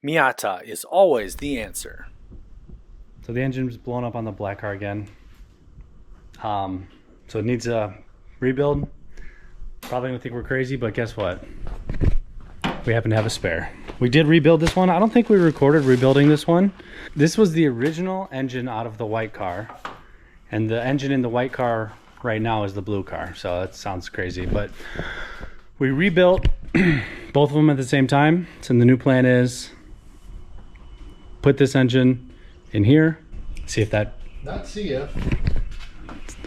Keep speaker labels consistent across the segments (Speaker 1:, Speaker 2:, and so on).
Speaker 1: Miata is always the answer.
Speaker 2: So the engine's blown up on the black car again. So it needs a rebuild. Probably gonna think we're crazy, but guess what? We happen to have a spare. We did rebuild this one. I don't think we recorded rebuilding this one. This was the original engine out of the white car. And the engine in the white car right now is the blue car. So that sounds crazy, but we rebuilt both of them at the same time. So the new plan is put this engine in here. See if that...
Speaker 3: Not CF.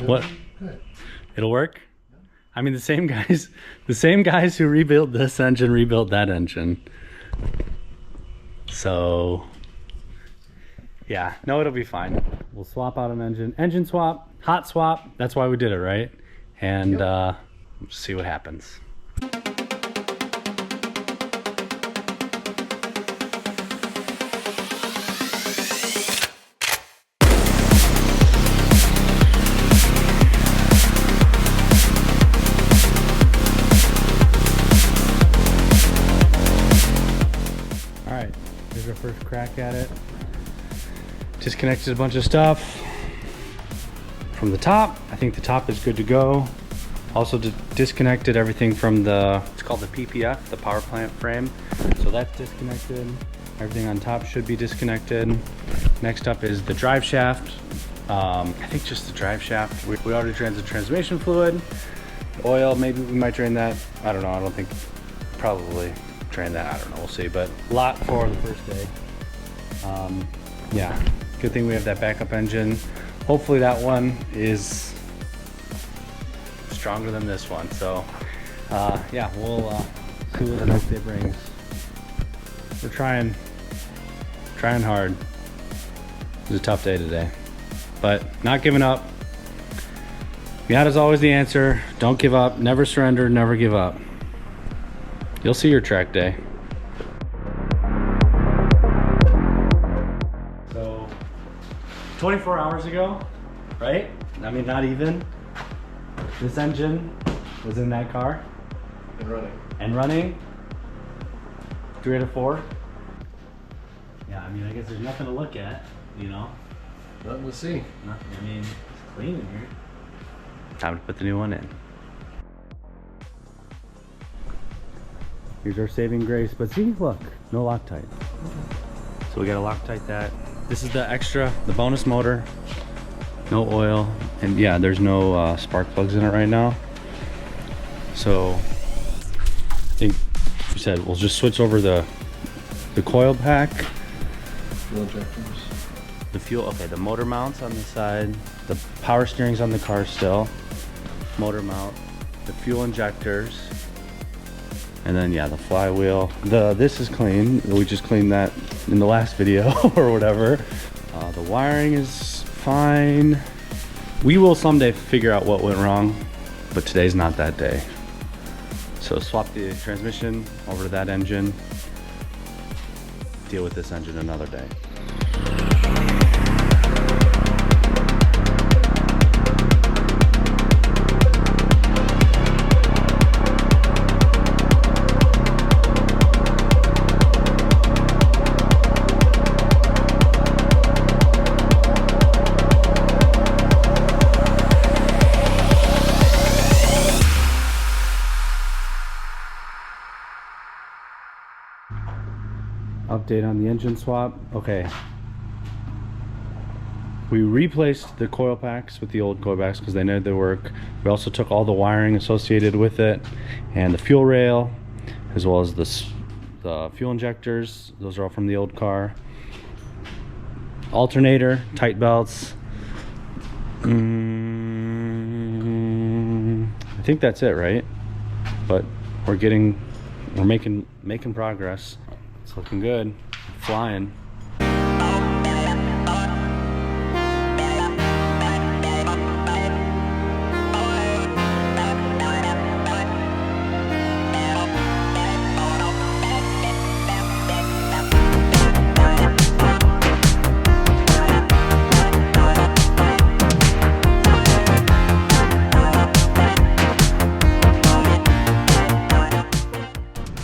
Speaker 2: What?
Speaker 3: Good.
Speaker 2: It'll work? I mean, the same guys who rebuilt this engine rebuilt that engine. So, yeah, no, it'll be fine. We'll swap out an engine swap, hot swap. That's why we did it, right? And see what happens. Here's our first crack at it. Disconnected a bunch of stuff from the top. I think the top is good to go. Also disconnected everything from it's called the PPF, the power plant frame. So that's disconnected. Everything on top should be disconnected. Next up is the drive shaft. I think just the drive shaft. We already drained the transmission fluid. Oil, maybe we might drain that. I don't know, I don't think, probably drain that, I don't know, we'll see, but a lot for the first day. Yeah, good thing we have that backup engine. Hopefully that one is stronger than this one. So yeah, we'll see what the next day brings. We're trying hard. It was a tough day today, but not giving up. Miata's always the answer. Don't give up, never surrender, never give up. You'll see your track day. So 24 hours ago, right? I mean, not even. This engine was in that car. And running. 3 out of 4. Yeah, I mean, I guess there's nothing to look at, you know?
Speaker 3: Nothing to see.
Speaker 2: Nothing, I mean, it's clean in here. Time to put the new one in. Here's our saving grace, but see, look, no Loctite. So we gotta Loctite that. This is the extra, the bonus motor. No oil, and yeah, there's no spark plugs in it right now. So I think we said we'll just switch over the coil pack.
Speaker 3: Fuel injectors.
Speaker 2: The fuel, okay, the motor mounts on the side. The power steering's on the car still. Motor mount, the fuel injectors. And then yeah, the flywheel. This is clean. We just cleaned that in the last video or whatever. The wiring is fine. We will someday figure out what went wrong, but today's not that day. So swap the transmission over to that engine. Deal with this engine another day. Update on the engine swap. Okay. We replaced the coil packs with the old coil packs because they needed their work. We also took all the wiring associated with it and the fuel rail, as well as the fuel injectors. Those are all from the old car. Alternator, tight belts. I think that's it, right? But we're making progress. It's looking good. Flying.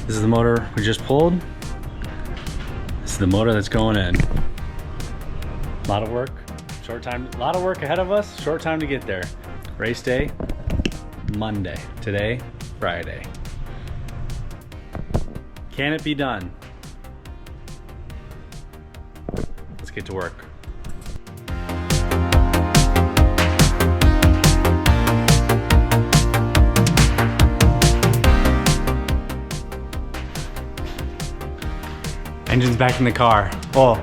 Speaker 2: This is the motor we just pulled. is the motor that's going in. A lot of work, short time, a lot of work ahead of us, short time to get there. Race day, Monday. Today, Friday. Can it be done? Let's get to work. Engine's back in the car. Well,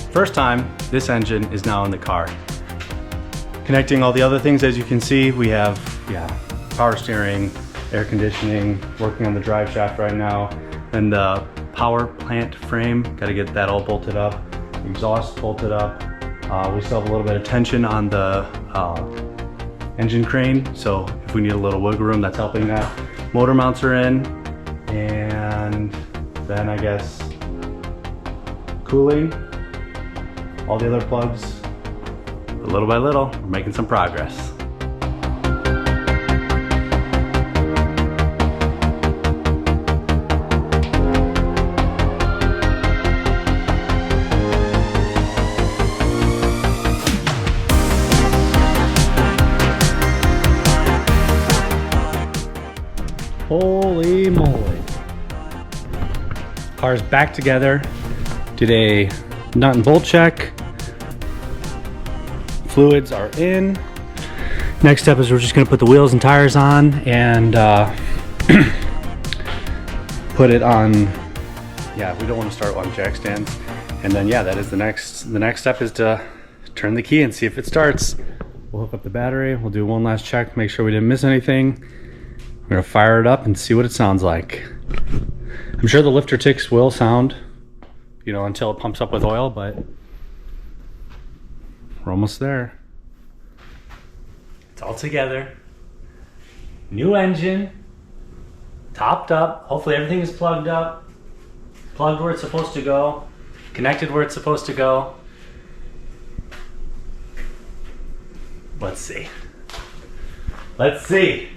Speaker 2: first time, this engine is now in the car. Connecting all the other things, as you can see, we have, power steering, air conditioning, working on the drive shaft right now, and the power plant frame, gotta get that all bolted up, exhaust bolted up. We still have a little bit of tension on the engine crane, so if we need a little wiggle room, that's helping that. Motor mounts are in, and then I guess cooling, all the other plugs. Little by little, we're making some progress. Holy moly. Car's back together. Did a nut and bolt check. Fluids are in. Next step is we're just gonna put the wheels and tires on and put it on, we don't want to start on jack stands. And then that is the next step is to turn the key and see if it starts. We'll hook up the battery, we'll do one last check, make sure we didn't miss anything. We're gonna fire it up and see what it sounds like. I'm sure the lifter ticks will sound, until it pumps up with oil, but we're almost there. It's all together. New engine, topped up. Hopefully everything is plugged up, plugged where it's supposed to go, connected where it's supposed to go. Let's see. Let's see.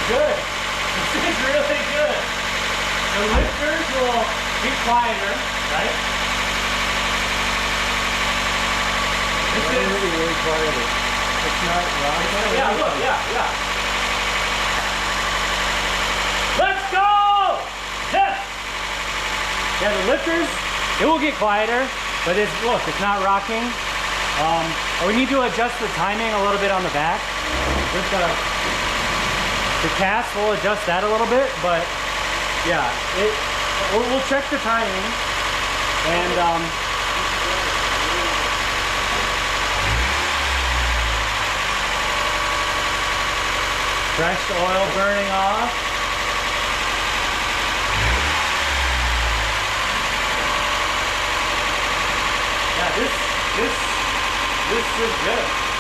Speaker 2: Good. This is really good. The lifters will be quieter, right? This is really quieter. It's not loud. Yeah, look, yeah. Let's go! Yes! Yeah, the lifters, it will get quieter, but it's not rocking. We need to adjust the timing a little bit on the back. Just the cast will adjust that a little bit, but we'll check the timing and fresh oil burning off. Yeah, this is good.